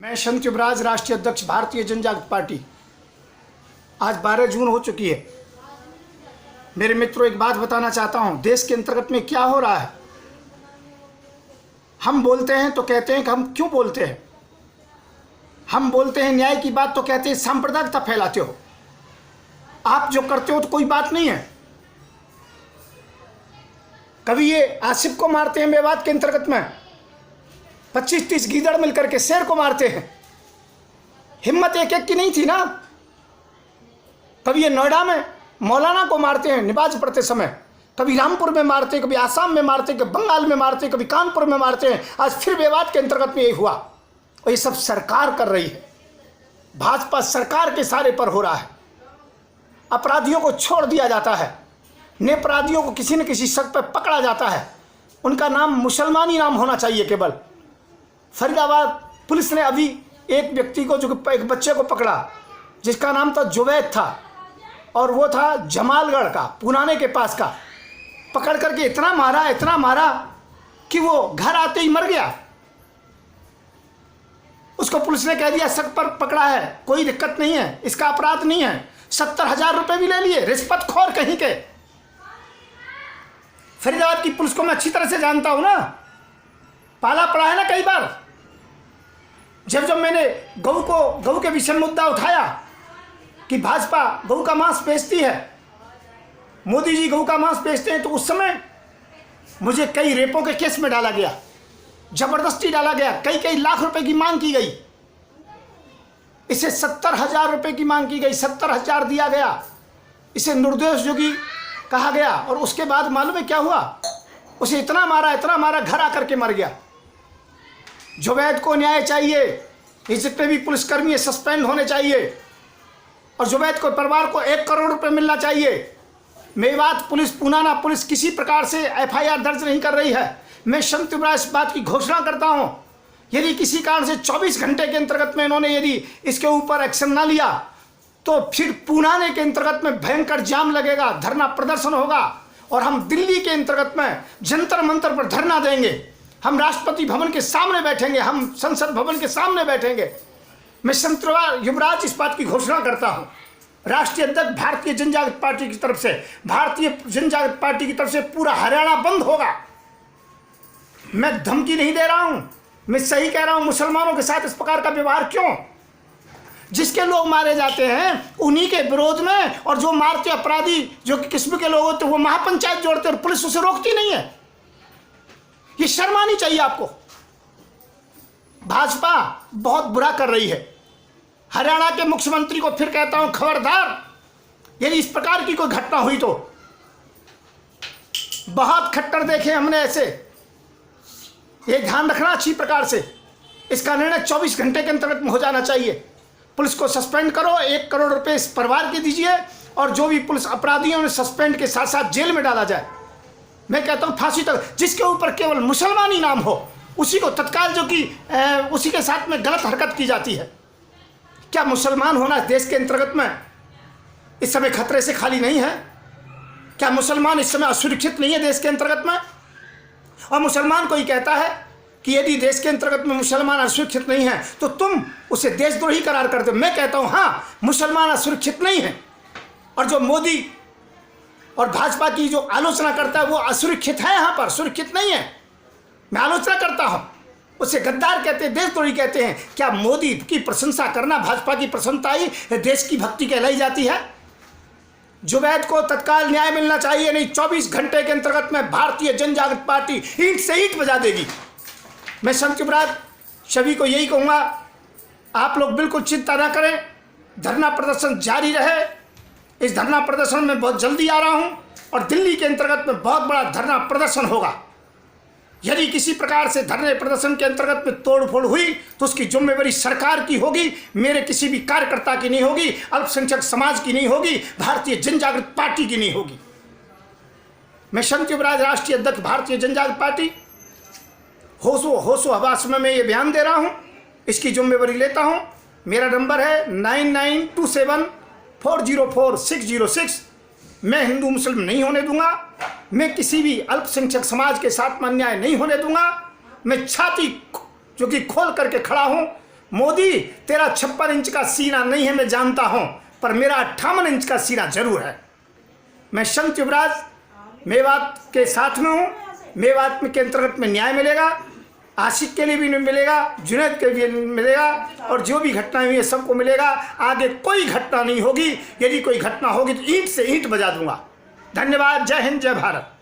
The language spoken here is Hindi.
मैं संत युवराज, राष्ट्रीय अध्यक्ष भारतीय जनजागृति पार्टी। आज 12 जून हो चुकी है। मेरे मित्रों, एक बात बताना चाहता हूं, देश के अंतर्गत में क्या हो रहा है। हम बोलते हैं तो कहते हैं कि हम क्यों बोलते हैं। हम बोलते हैं न्याय की बात तो कहते हैं सांप्रदायिकता फैलाते हो। आप जो करते हो तो कोई बात नहीं है। कभी ये आसिफ को मारते हैं मेवात के अंतर्गत में, 25-30 गीदड़ मिलकर के शेर को मारते हैं। हिम्मत एक एक की नहीं थी ना। कभी ये नोएडा में मौलाना को मारते हैं नमाज पढ़ते समय, कभी रामपुर में मारते, कभी आसाम में मारते, कभी बंगाल में मारते, कभी कानपुर में मारते हैं। आज फिर मेवात के अंतर्गत में ये हुआ। और ये सब सरकार कर रही है, भाजपा सरकार के सारे पर हो रहा है। अपराधियों को छोड़ दिया जाता है, निरपराधियों को किसी न किसी शक पर पकड़ा जाता है। उनका नाम मुसलमानी नाम होना चाहिए केवल। फरीदाबाद पुलिस ने अभी एक व्यक्ति को, जो एक बच्चे को पकड़ा जिसका नाम था जुवैद था, और वो था जमालगढ़ का, पुराने के पास का। पकड़ करके इतना मारा कि वो घर आते ही मर गया। उसको पुलिस ने कह दिया शक पर पकड़ा है, कोई दिक्कत नहीं है, इसका अपराध नहीं है। 70,000 रुपये भी ले लिए, रिश्वतखोर कहीं के। फरीदाबाद की पुलिस को मैं अच्छी तरह से जानता हूं ना, पाला पड़ा है ना कई बार। जब मैंने गऊ के विषय में मुद्दा उठाया कि भाजपा गऊ का मांस बेचती है, मोदी जी गऊ का मांस बेचते हैं, तो उस समय मुझे कई रेपों के केस में डाला गया, जबरदस्ती डाला गया, कई लाख रुपए की मांग की गई। इसे 70,000 रुपए की मांग की गई, 70,000 दिया गया। इसे निर्दोष जोगी कहा गया। और उसके बाद मालूम है क्या हुआ, उसे इतना मारा, घर आकर के मर गया। जुवैद को न्याय चाहिए। ये जितने भी पुलिसकर्मी सस्पेंड होने चाहिए, और जुवैद को परिवार को 1 करोड़ रुपए मिलना चाहिए। मेवात पुलिस, पुनाना पुलिस किसी प्रकार से FIR दर्ज नहीं कर रही है। मैं संत युवराज इस बात की घोषणा करता हूं, यदि किसी कारण से 24 घंटे के अंतर्गत में इन्होंने यदि इसके ऊपर एक्शन ना लिया, तो फिर पुनाने के अंतर्गत में भयंकर जाम लगेगा, धरना प्रदर्शन होगा। और हम दिल्ली के अंतर्गत में जंतर मंतर पर धरना देंगे, हम राष्ट्रपति भवन के सामने बैठेंगे, हम संसद भवन के सामने बैठेंगे। मैं संत युवराज इस बात की घोषणा करता हूं, राष्ट्रीय अध्यक्ष भारतीय जनजागृति पार्टी की तरफ से, भारतीय जनजागृति पार्टी की तरफ से पूरा हरियाणा बंद होगा। मैं धमकी नहीं दे रहा हूं, मैं सही कह रहा हूं। मुसलमानों के साथ इस प्रकार का व्यवहार क्यों? जिसके लोग मारे जाते हैं उन्हीं के विरोध में, और जो मारते अपराधी जो किस्म के लोग होते हैं वो महापंचायत जोड़ते और पुलिस उसे रोकती नहीं है। ये शर्म आनी चाहिए आपको। भाजपा बहुत बुरा कर रही है। हरियाणा के मुख्यमंत्री को फिर कहता हूं, खबरदार, यदि इस प्रकार की कोई घटना हुई तो। बहुत खट्टर देखे हमने ऐसे, ये ध्यान रखना अच्छी प्रकार से। इसका निर्णय 24 घंटे के अंतर्गत में हो जाना चाहिए। पुलिस को सस्पेंड करो, 1 करोड़ रुपए इस परिवार के दीजिए, और जो भी पुलिस अपराधियों ने सस्पेंड के साथ साथ जेल में डाला जाए। मैं कहता हूं फांसी तक। जिसके ऊपर केवल मुसलमानी नाम हो उसी को तत्काल, जो कि उसी के साथ में गलत हरकत की जाती है। क्या मुसलमान होना देश के अंतर्गत में इस समय खतरे से खाली नहीं है? क्या मुसलमान इस समय असुरक्षित नहीं है देश के अंतर्गत में? और मुसलमान कोई कहता है कि यदि देश के अंतर्गत में मुसलमान असुरक्षित नहीं है तो तुम उसे देशद्रोही करार करते हो। मैं कहता हूं हाँ, मुसलमान असुरक्षित नहीं है, और जो मोदी और भाजपा की जो आलोचना करता है वो असुरक्षित है, यहाँ पर सुरक्षित नहीं है। मैं आलोचना करता हूं, उसे गद्दार कहते हैं, देशद्रोही कहते हैं। क्या मोदी की प्रशंसा करना, भाजपा की प्रशंसा ही देश की भक्ति कहलाई जाती है? जुवैद को तत्काल न्याय मिलना चाहिए, नहीं 24 घंटे के अंतर्गत में भारतीय जनजागृति पार्टी ईंट से ईंट बजा देगी। मैं संत युवराज सभी को यही कहूँगा, आप लोग बिल्कुल चिंता ना करें, धरना प्रदर्शन जारी रहे। इस धरना प्रदर्शन में बहुत जल्दी आ रहा हूँ, और दिल्ली के अंतर्गत में बहुत बड़ा धरना प्रदर्शन होगा। यदि किसी प्रकार से धरने प्रदर्शन के अंतर्गत में तोड़फोड़ हुई तो उसकी जिम्मेवारी सरकार की होगी, मेरे किसी भी कार्यकर्ता की नहीं होगी, अल्पसंख्यक समाज की नहीं होगी, भारतीय जनजागृति पार्टी की नहीं होगी। मैं संत युवराज, राष्ट्रीय अध्यक्ष भारतीय जनजागृति पार्टी, होशो हवास में मैं ये बयान दे रहा हूँ, इसकी जिम्मेवारी लेता हूँ। मेरा नंबर है 9927404606। मैं हिंदू मुस्लिम नहीं होने दूंगा, मैं किसी भी अल्पसंख्यक समाज के साथ अन्याय नहीं होने दूंगा। मैं छाती जो कि खोल करके खड़ा हूं, मोदी, तेरा 56 इंच का सीना नहीं है मैं जानता हूं, पर मेरा 58 इंच का सीना जरूर है। मैं संत युवराज मेवात के साथ में हूं। मेवात के अंतर्गत में न्याय मिलेगा, आशिक के लिए भी मिलेगा, जुनैद के लिए मिलेगा, और जो भी घटनाएं हुई है सबको मिलेगा। आगे कोई घटना नहीं होगी, यदि कोई घटना होगी तो ईंट से ईंट बजा दूंगा। धन्यवाद। जय हिंद, जय भारत।